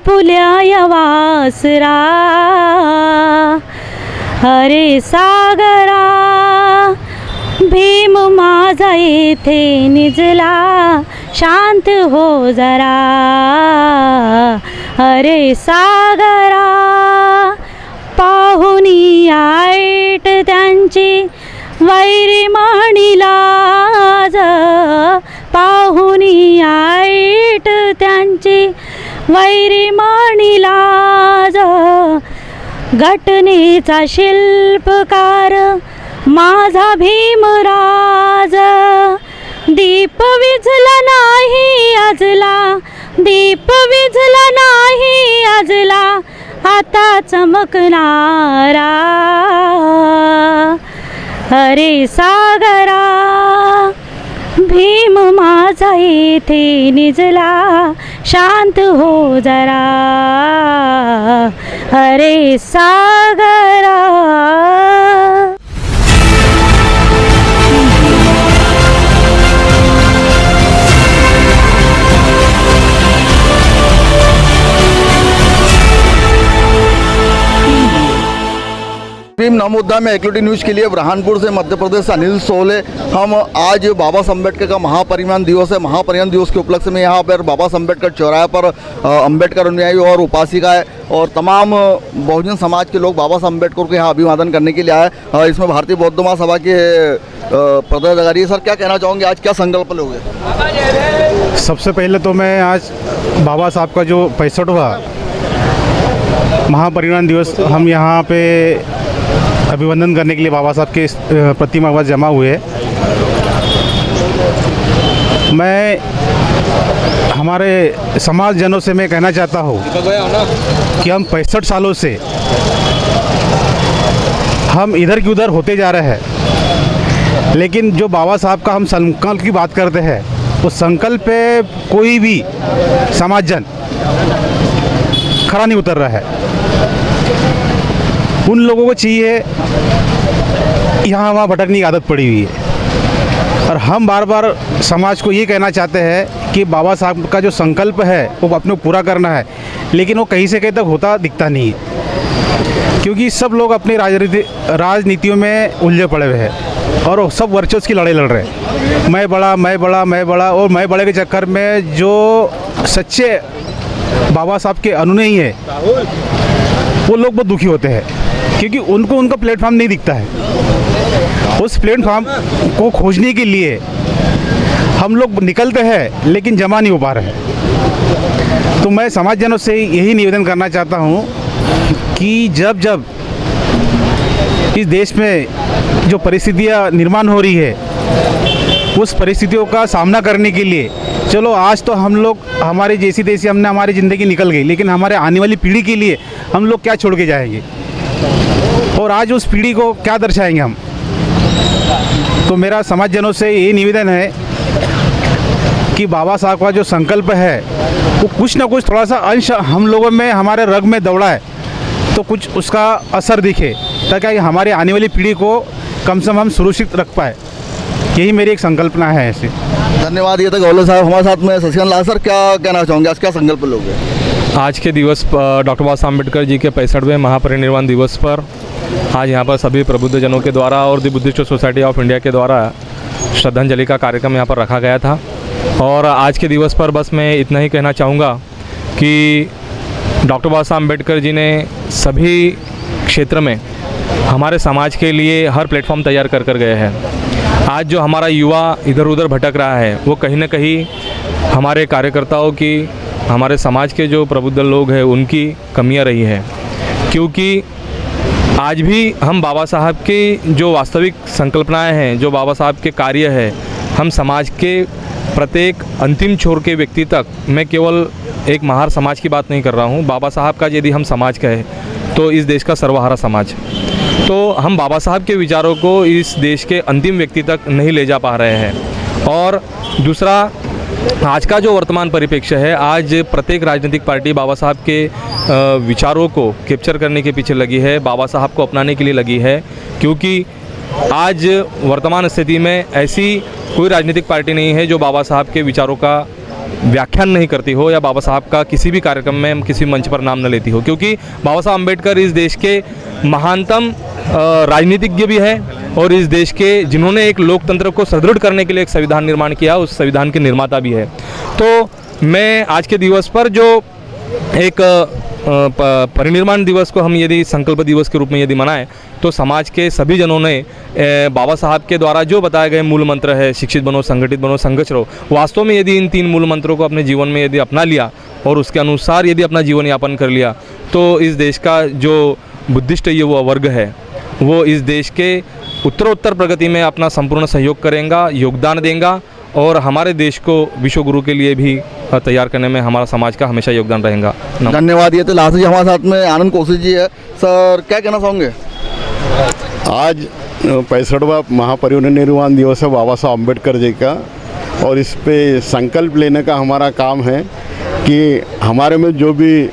आपुल्या वासरा हरे सागरा भीम माझा येथे निजला शांत हो जरा हरे सागरा पाहुनी आईट त्यांची वैरी म्हणिलाज पाहुनी आईट त्यांची वैरी म्हणिलाज घटनेचा शिल्पकार माझा भीमराज दीप विझला नाही अजला दीप विझला नाही अजला आता चमकणारा हरे सागरा भीम माझा येथे निजला शांत हो जरा हरे सागरा। नमोद्दा में एक्लूटी न्यूज़ के लिए बुरहानपुर से मध्य प्रदेश से अनिल सोले। हम आज बाबा साहब अम्बेडकर का महापरिनिर्वाण दिवस है। महापरिनिर्वाण दिवस के उपलक्ष्य में यहाँ पर बाबा साहब अम्बेडकर चौराहे पर अम्बेडकर अनुयायी और उपासिकाएं और तमाम बहुजन समाज के लोग बाबा साहब अम्बेडकर को यहाँ अभिवादन करने के लिए आए। इसमें भारतीय बौद्ध महासभा के पदाधिकारी सर क्या कहना चाहोगे, आज क्या संकल्प लोगे? सबसे पहले तो मैं आज बाबा साहब का जो 65वां महापरिनिर्वाण दिवस हम यहाँ पे अभिवंदन करने के लिए बाबा साहब के प्रतिमा के पास जमा हुए। मैं हमारे समाज जनों से मैं कहना चाहता हूँ कि हम 65 सालों से हम इधर की उधर होते जा रहे हैं, लेकिन जो बाबा साहब का हम संकल्प की बात करते हैं उस संकल्प पे कोई भी समाज जन खरा नहीं उतर रहा है। उन लोगों को चाहिए, यहाँ वहाँ भटकने की आदत पड़ी हुई है और हम बार बार समाज को ये कहना चाहते हैं कि बाबा साहब का जो संकल्प है वो अपने पूरा करना है, लेकिन वो कहीं से कहीं तक होता दिखता नहीं है, क्योंकि सब लोग अपनी राजनीतियों में उलझे पड़े हुए हैं और सब वर्चस्व की लड़ाई लड़ रहे हैं। मैं बड़ा मैं बड़ा मैं बड़ा, और मैं बड़े के चक्कर में जो सच्चे बाबा साहब के अनुयायी हैं वो लोग बहुत दुखी होते हैं, क्योंकि उनको उनका प्लेटफॉर्म नहीं दिखता है। उस प्लेटफॉर्म को खोजने के लिए हम लोग निकलते हैं लेकिन जमा नहीं हो पा रहे हैं। तो मैं समाजजनों से यही निवेदन करना चाहता हूँ कि जब जब इस देश में जो परिस्थितियाँ निर्माण हो रही है उस परिस्थितियों का सामना करने के लिए, चलो आज तो हम लोग हमारी जैसी तैसी हमने हमारी ज़िंदगी निकल गई, लेकिन हमारे आने वाली पीढ़ी के लिए हम लोग क्या छोड़ के जाएंगे और आज उस पीढ़ी को क्या दर्शाएंगे हम। तो मेरा समाजजनों से ये निवेदन है कि बाबा साहब का जो संकल्प है वो कुछ ना कुछ थोड़ा सा अंश हम लोगों में हमारे रग में दौड़ा है तो कुछ उसका असर दिखे, ताकि हमारे आने वाली पीढ़ी को कम से कम हम सुरक्षित रख पाए। यही मेरी एक संकल्पना है ऐसे। धन्यवाद। ये तक गौले साहब हमारे साथ में। शशिकांत लाल सर क्या कहना चाहोगे, आज क्या संकल्प लोगे? आज के दिवस डॉक्टर बाबा साहब अम्बेडकर जी के 65वें महापरिनिर्वाण दिवस पर आज यहाँ पर सभी प्रबुद्धजनों के द्वारा और the Buddhist society of India के द्वारा श्रद्धांजलि का कार्यक्रम यहाँ पर रखा गया था। और आज के दिवस पर बस मैं इतना ही कहना चाहूँगा कि डॉक्टर बाबा साहब अम्बेडकर जी ने सभी क्षेत्र में हमारे समाज के लिए हर प्लेटफॉर्म तैयार कर गए हैं। आज जो हमारा युवा इधर उधर भटक रहा है वो कहीं ना कहीं हमारे कार्यकर्ताओं की, हमारे समाज के जो प्रबुद्ध लोग हैं उनकी कमियां रही है, क्योंकि आज भी हम बाबा साहब की जो वास्तविक संकल्पनाएं हैं, जो बाबा साहब के कार्य है, हम समाज के प्रत्येक अंतिम छोर के व्यक्ति तक, मैं केवल एक महार समाज की बात नहीं कर रहा हूँ, बाबा साहब का यदि हम समाज कहें तो इस देश का सर्वहारा समाज, तो हम बाबा साहब के विचारों को इस देश के अंतिम व्यक्ति तक नहीं ले जा पा रहे हैं। और दूसरा, आज का जो वर्तमान परिप्रेक्ष्य है, आज प्रत्येक राजनीतिक पार्टी बाबा साहब के विचारों को कैप्चर करने के पीछे लगी है, बाबा साहब को अपनाने के लिए लगी है, क्योंकि आज वर्तमान स्थिति में ऐसी कोई राजनीतिक पार्टी नहीं है जो बाबा साहब के विचारों का व्याख्यान नहीं करती हो या बाबा साहब का किसी भी कार्यक्रम में किसी मंच पर नाम न लेती हो, क्योंकि बाबा साहब अम्बेडकर इस देश के महानतम राजनीतिज्ञ भी है और इस देश के जिन्होंने एक लोकतंत्र को सुदृढ़ करने के लिए एक संविधान निर्माण किया, उस संविधान के निर्माता भी है। तो मैं आज के दिवस पर जो एक परिनिर्वाण दिवस को हम यदि संकल्प दिवस के रूप में यदि मनाएं, तो समाज के सभी जनों ने बाबा साहब के द्वारा जो बताए गए मूल मंत्र है, शिक्षित बनो, संगठित बनो, संघर्ष रहो, वास्तव में यदि इन 3 मूल मंत्रों को अपने जीवन में यदि अपना लिया और उसके अनुसार यदि अपना जीवन यापन कर लिया, तो इस देश का जो बुद्धिस्ट युवा वर्ग है वो इस देश के उत्तरोत्तर प्रगति में अपना संपूर्ण सहयोग करेगा, योगदान देगा और हमारे देश को विश्व गुरु के लिए भी तैयार करने में हमारा समाज का हमेशा योगदान रहेगा। धन्यवाद। ये तो लास्ट जी हमारे साथ में आनंद कौशिक जी है। सर, क्या कहना चाहोगे? आज 65वां महापरिनिर्वाण दिवस है बाबा साहब अम्बेडकर जी का, और इस पे संकल्प लेने का हमारा काम है कि हमारे में जो भी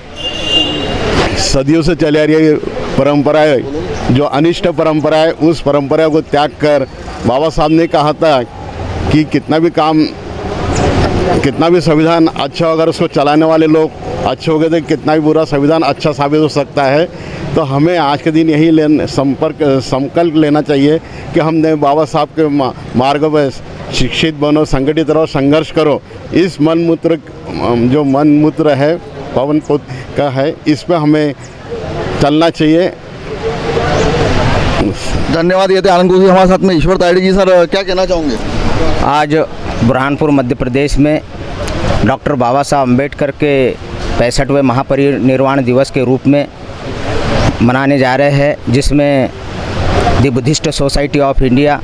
सदियों से चली आ रही है परंपराएं, जो अनिष्ट परंपरा है, उस परंपरा को त्याग कर बाबा साहब ने कहा था कि कितना भी संविधान अच्छा हो, अगर उसको चलाने वाले लोग अच्छे हो गए तो कितना भी बुरा संविधान अच्छा साबित हो सकता है। तो हमें आज के दिन यही संकल्प लेना चाहिए कि हमने बाबा साहब के मार्ग पर शिक्षित बनो, संगठित रहो, संघर्ष करो। इस जो मन मूत्र है पवन पुत्र का है, इस पर हमें चलना चाहिए। धन्यवाद। ये थे आनंद कौशिक हमारे साथ में। ईश्वर तायड़े जी, सर क्या कहना चाहोगे? आज बुरहानपुर मध्य प्रदेश में डॉक्टर बाबा साहब अम्बेडकर के 65वें महापरिनिर्वाण दिवस के रूप में मनाने जा रहे हैं, जिसमें the Buddhist society of India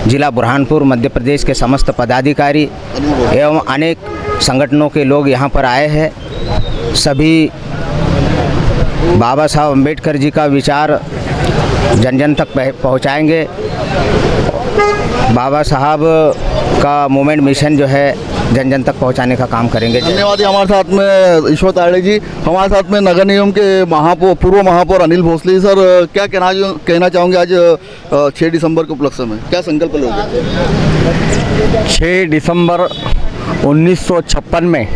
जिला बुरहानपुर मध्य प्रदेश के समस्त पदाधिकारी एवं अनेक संगठनों के लोग यहाँ पर आए हैं। सभी बाबा साहब अम्बेडकर जी का विचार जन जन तक पहुँचाएंगे। बाबा साहब का मूवमेंट मिशन जो है जन जन तक पहुंचाने का काम करेंगे। धन्यवाद। हमारे साथ में ईश्वर तायड़े जी, हमारे साथ में नगर निगम के पूर्व महापौर अनिल भोसले। सर क्या कहना चाहोगे आज 6 दिसंबर के उपलक्ष्य में, क्या संकल्प लोगे? 6 दिसंबर 1956 में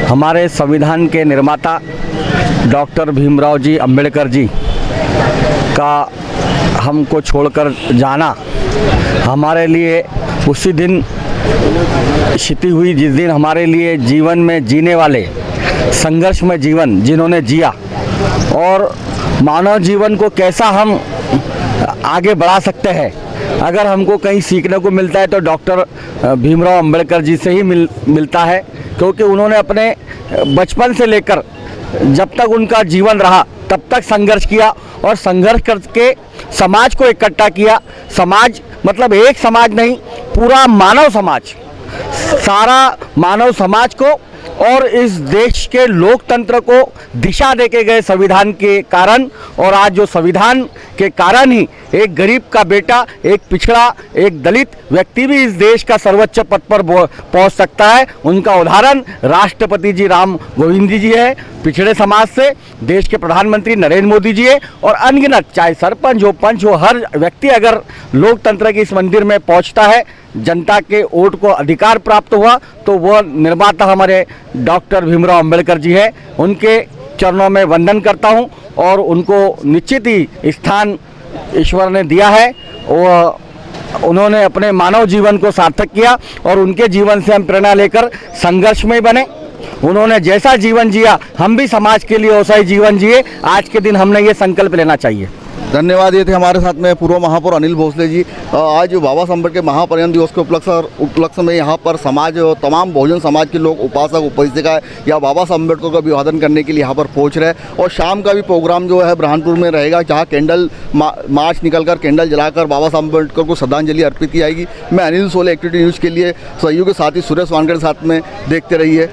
हमारे संविधान के निर्माता डॉक्टर भीमराव जी अम्बेडकर जी का हमको छोड़कर जाना हमारे लिए उसी दिन क्षति हुई, जिस दिन हमारे लिए जीवन में जीने वाले संघर्ष में जीवन जिन्होंने जिया और मानव जीवन को कैसा हम आगे बढ़ा सकते हैं, अगर हमको कहीं सीखने को मिलता है तो डॉक्टर भीमराव अम्बेडकर जी से ही मिलता है, क्योंकि उन्होंने अपने बचपन से लेकर जब तक उनका जीवन रहा तब तक संघर्ष किया और संघर्ष करके समाज को इकट्ठा किया। समाज मतलब एक समाज नहीं, पूरा मानव समाज, सारा मानव समाज को और इस देश के लोकतंत्र को दिशा देके गए संविधान के कारण। और आज जो संविधान के कारण ही एक गरीब का बेटा, एक पिछड़ा, एक दलित व्यक्ति भी इस देश का सर्वोच्च पद पर पहुंच सकता है। उनका उदाहरण राष्ट्रपति जी राम गोविंद जी है, पिछड़े समाज से देश के प्रधानमंत्री नरेंद्र मोदी जी है, और अनगिनत चाहे सरपंच हो, पंच हो, हर व्यक्ति अगर लोकतंत्र के इस मंदिर में पहुंचता है, जनता के वोट को अधिकार प्राप्त हुआ, तो वह निर्माता हमारे डॉक्टर भीमराव अम्बेडकर जी है। उनके चरणों में वंदन करता हूं और उनको निश्चित ही स्थान ईश्वर ने दिया है। उन्होंने अपने मानव जीवन को सार्थक किया और उनके जीवन से हम प्रेरणा लेकर संघर्ष में बने। उन्होंने जैसा जीवन जिया हम भी समाज के लिए वैसा ही जीवन जिए। आज के दिन हमने ये संकल्प लेना चाहिए। धन्यवाद। ये थे हमारे साथ में पूर्व महापौर अनिल भोसले जी। आज बाबा साहब अम्बेडकर के महापरिनिर्वाण दिवस के उपलक्ष्य में यहाँ पर समाज, तमाम बहुजन समाज के लोग, उपासक, उपासिका या बाबा साहब अम्बेडकर का अभिवादन करने के लिए यहाँ पर पहुँच रहे हैं। और शाम का भी प्रोग्राम जो है बुरहानपुर में रहेगा, जहाँ कैंडल मार्च निकलकर कैंडल जलाकर बाबा साहब अम्बेडकर को श्रद्धांजलि अर्पित की जाएगी। मैं अनिल सोले, एक्टिविटी न्यूज़ के लिए सहयोगी साथी सुरेश वानकर के साथ में। देखते रहिए।